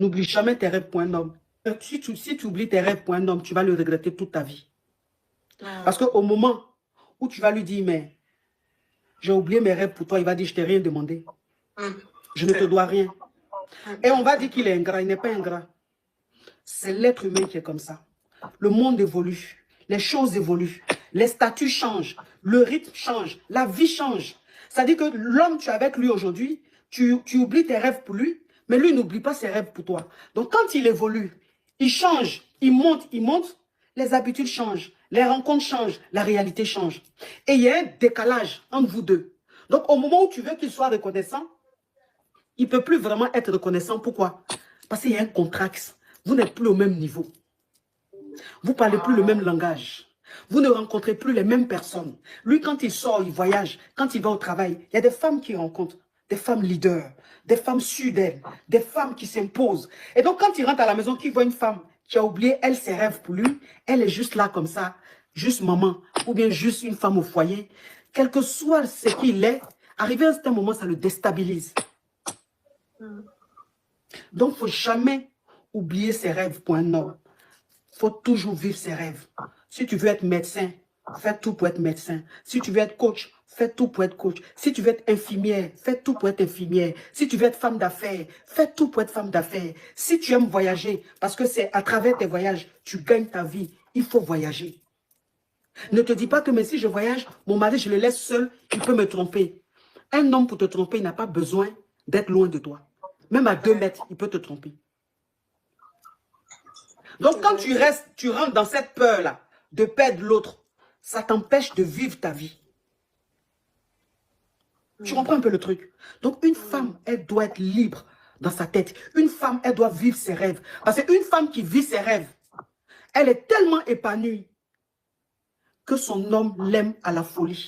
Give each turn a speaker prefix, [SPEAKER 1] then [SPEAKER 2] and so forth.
[SPEAKER 1] N'oublie jamais tes rêves pour un homme. Si tu oublies tes rêves pour un homme, tu vas le regretter toute ta vie. Parce qu'au moment où tu vas lui dire, mais j'ai oublié mes rêves pour toi, il va dire, je t'ai rien demandé. Je ne te dois rien. Et on va dire qu'il est ingrat, il n'est pas ingrat. C'est l'être humain qui est comme ça. Le monde évolue, les choses évoluent, les statuts changent, le rythme change, la vie change. C'est-à-dire que l'homme, tu es avec lui aujourd'hui, tu oublies tes rêves pour lui, mais lui n'oublie pas ses rêves pour toi. Donc quand il évolue, il change, il monte, les habitudes changent, les rencontres changent, la réalité change. Et il y a un décalage entre vous deux. Donc au moment où tu veux qu'il soit reconnaissant, il ne peut plus vraiment être reconnaissant. Pourquoi? Parce qu'il y a un contraste. Vous n'êtes plus au même niveau. Vous ne parlez plus le même langage. Vous ne rencontrez plus les mêmes personnes. Lui, quand il sort, il voyage. Quand il va au travail, il y a des femmes qu'il rencontre. Des femmes leaders, des femmes sûres d'elles, des femmes qui s'imposent. Et donc, quand il rentre à la maison, qu'il voit une femme qui a oublié, elle, ses rêves pour lui, elle est juste là comme ça, juste maman, ou bien juste une femme au foyer. Quel que soit ce qu'il est, arrivé à un certain moment, ça le déstabilise. Donc, il ne faut jamais oublier ses rêves pour un homme. Il faut toujours vivre ses rêves. Si tu veux être médecin, fais tout pour être médecin. Si tu veux être coach, fais tout pour être coach. Si tu veux être infirmière, fais tout pour être infirmière. Si tu veux être femme d'affaires, fais tout pour être femme d'affaires. Si tu aimes voyager, parce que c'est à travers tes voyages, tu gagnes ta vie, il faut voyager. Ne te dis pas que mais si je voyage, mon mari, je le laisse seul, il peut me tromper. Un homme pour te tromper, il n'a pas besoin d'être loin de toi. Même à 2 mètres, il peut te tromper. Donc, quand tu rentres dans cette peur-là, de perdre l'autre, ça t'empêche de vivre ta vie. Tu comprends un peu le truc? Donc, une femme, elle doit être libre dans sa tête. Une femme, elle doit vivre ses rêves. Parce qu'une femme qui vit ses rêves, elle est tellement épanouie que son homme l'aime à la folie.